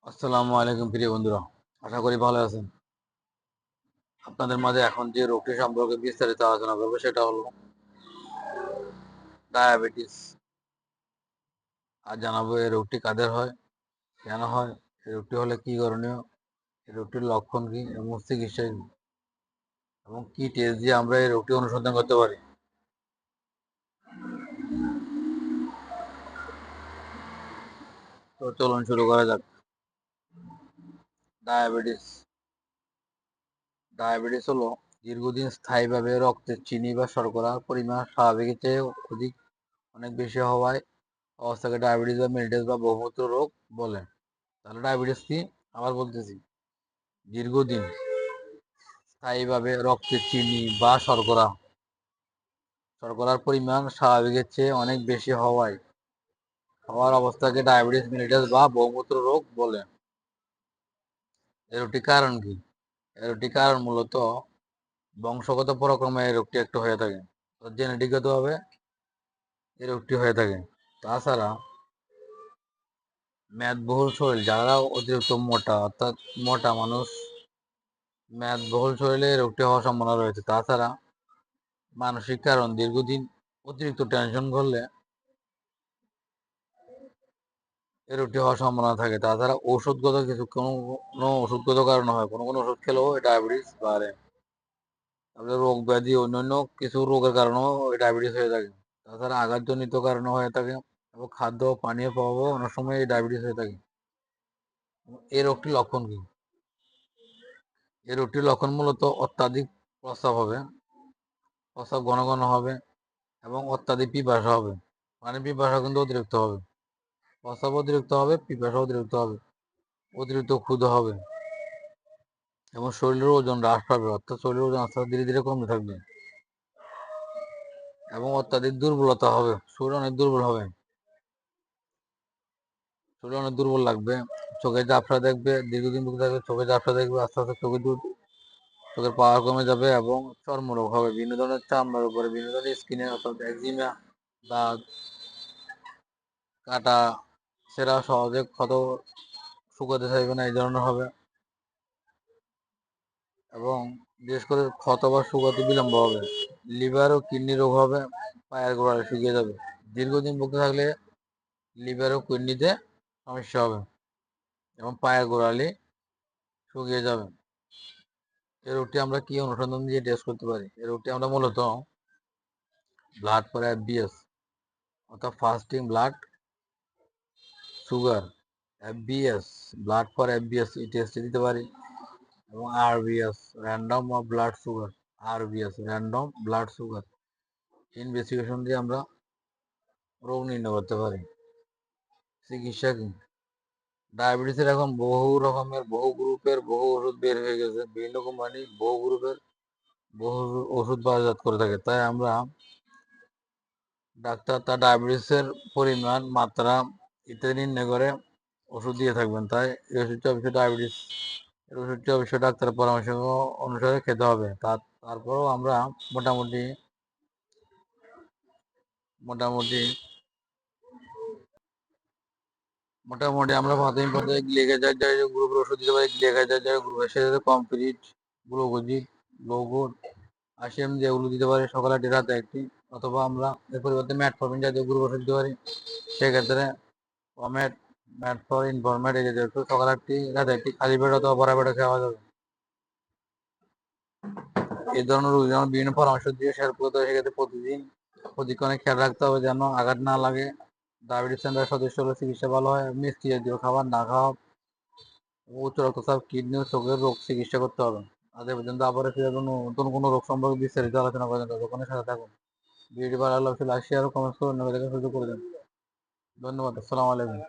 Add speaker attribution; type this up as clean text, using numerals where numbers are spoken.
Speaker 1: আসসালামু আলাইকুম প্রিয় বন্ধুরা, আশা করি ভালো আছেন। আপনাদের মাঝে এখন যে রোগটি সম্পর্কে বিস্তারিত আলোচনা করবো সেটা হলো ডায়াবেটিস। আর জানাবো এই রোগটি কাদের হয়, কেন হয়, এই রোগটি হলে কি করণীয়, এই রোগটির লক্ষণ কি এবং চিকিৎসা কি, এবং কি টেস্ট দিয়ে আমরা এই রোগটি অনুসন্ধান করতে পারি। তো চলুন শুরু করা যাক। ডায়াবেটিস ডায়াবেটিস হলো দীর্ঘদিন স্থায়ীভাবে রক্তের চিনি বা শর্করার পরিমাণ স্বাভাবিকের চেয়ে অনেক বেশি হওয়ায় অবস্থাকে ডায়াবেটিস বা মেলিটাস বা বহুমূত্র রোগ বলে। তাহলে ডায়াবেটিস কি? আবার বলতেছি, দীর্ঘদিন স্থায়ীভাবে রক্তে চিনি বা শর্করার পরিমাণ স্বাভাবিকের চেয়ে অনেক বেশি হওয়ার অবস্থাকে ডায়াবেটিস মেলিটাস বা বহুমূত্র রোগ বলে। এর রোগটির কারণ কি? এর রোগটির কারণ মূলত বংশগত পরাক্রমে এই রোগটি একটু হয়ে থাকে, জেনেটিকগতভাবে এই রোগটি হয়ে থাকে। তাছাড়া মেদবহুল শরীর, যারা অতিরিক্ত মোটা, অর্থাৎ মোটা মানুষ, মেদবহুল শরীরে এই রোগটি হওয়ার সম্ভাবনা রয়েছে। তাছাড়া মানসিক কারণ, দীর্ঘদিন অতিরিক্ত টেনশন করলে এই রোগটি হওয়ার সম্ভাবনা থাকে। তাছাড়া ঔষধগত কোনো ওষুধগত কারণে হয়, কোনো ওষুধ খেলেও ডায়াবেটিস বাড়ে। তারপরে রোগ ব্যাধি, অন্যান্য কিছু রোগের কারণেও ডায়াবেটিস হয়ে থাকে। তাছাড়া আঘাতজনিত কারণে হয়ে থাকে, এবং খাদ্য ও পানীয় প্রভাবও অনেক সময় এই ডায়াবেটিস হয়ে থাকে। এই রোগটির লক্ষণ কি? এই রোগটির লক্ষণ মূলত অত্যাধিক প্রস্রাব হবে, প্রস্রাব ঘন ঘন হবে, এবং অত্যাধিক পিপাসা হবে। পানির পিপাসা কিন্তু অতিরিক্ত হবে, প্রস্রাব অতিরিক্ত হবে, পিপাসা অতিরিক্ত হবে, অতিরিক্ত ক্ষুধা হবে, এবং শরীরের ওজন হ্রাস পাবে, অর্থাৎ শরীরের ওজন আস্তে আস্তে ধীরে ধীরে কমতে থাকবে, এবং অত্যাধিক দুর্বলতা হবে, শরীর অনেক দুর্বল হবে, শরীর অনেক দুর্বল লাগবে, চোখে ঝাপসা দেখবে, দীর্ঘদিন ভুগে থাকবে চোখে ঝাপসা দেখবে, আস্তে আস্তে চোখের পাওয়ার কমে যাবে, এবং চর্মরোগ হবে, বিভিন্ন ধরনের চামড়ার উপরে, বিভিন্ন ধরনের স্কিনে, অর্থাৎ একজিমা, দাগ, কাটা, সেরা সহজে ক্ষত শুকাতে চাইবে না, এই ধরনের হবে, এবং বিশেষ করে ক্ষত বা শুকাতে বিলম্ব হবে, লিভার ও কিডনি রোগ হবে, পায়ের গোড়ালি শুকিয়ে যাবে। দীর্ঘদিন ভুগতে থাকলে লিভার ও কিডনিতে সমস্যা হবে, এবং পায়ের গোড়ালি শুকিয়ে যাবে। এই রোগটি আমরা কি অনুসন্ধান দিয়ে টেস্ট করতে পারি? এই রোগটি আমরা মূলত ব্লাড ফর এফবিএস, অর্থাৎ fasting blood sugar, FBS, blood for FBS, এই টেস্টটি দিতে পারি, এবং RBS, random of blood sugar, RBS, random blood sugar investigation দিয়ে আমরা রোগ নির্ণয় করতে পারি। চিকিৎসা কি? ডায়াবেটিসের এখন বহু রকমের, বহু গ্রুপের বহু ওষুধ বের হয়ে গেছে, বিভিন্ন কোম্পানি বহু গ্রুপের বহু ওষুধ বাজারজাত করে থাকে। তাই আমরা ডাক্তার তার ডায়াবেটিসের পরিমাণ, মাত্রা ইত্যাদি নির্ণয় করে ওষুধ দিয়ে থাকবেন। তাই এই ওষুধটি অবশ্যই এর ওষুধটি অবশ্যই ডাক্তারের পরামর্শ অনুসারে খেতে হবে। তারপরেও আমরা মোটামুটি মোটামুটি মোটামুটি আমরা প্রাথমিক পর্যায়ে গ্লিকাজাইড জাতীয় গ্রুপের ওষুধ দিতে পারি। গ্লিকাজাইড জাতীয় গ্রুপের সাথে কমপ্লিট, গ্লুকোজিক, গ্লুকোড, আরসিএম যেগুলো দিতে পারি, সকালে একটি রাতে একটি, অথবা আমরা এর পরিবর্তে ম্যাটফর্মিন জাতীয় গ্রুপ ওষুধ দিতে পারি। সেক্ষেত্রে ফরম্যাট, ম্যাটফর, ইনফরম্যাট, এই জাতীয় ওষুধ সকালে একটি রাতে একটি, খালি পেট অথবা ভরা পেটে খাওয়া যাবে। এই ধরনের রোগী যেমন বিভিন্ন পরামর্শ দিয়ে সেরকম করতে হবে। সেক্ষেত্রে প্রতিক্ষণে খেয়াল রাখতে হবে যেন আঘাত না লাগে। ডায়াবেটিস সেন্টারের সদস্য হলে চিকিৎসা ভালো হয়। মিষ্টি জাতীয় খাবার না খাওয়া, উচ্চ রক্তচাপ, কিডনি ও চোখের রোগ চিকিৎসা করতে হবে। আজ এ পর্যন্ত আবার ফিরে নতুন কোনো রোগ সম্পর্কে বিস্তারিত আলোচনা করেন, ততক্ষণের সাথে থাকুন। ভিডিওটি ভালো লাগলে লাইক, শেয়ার ও কমেন্টস করে অন্যদের সুযোগ করে দেন। ধন্যবাদ। আসসালামু আলাইকুম।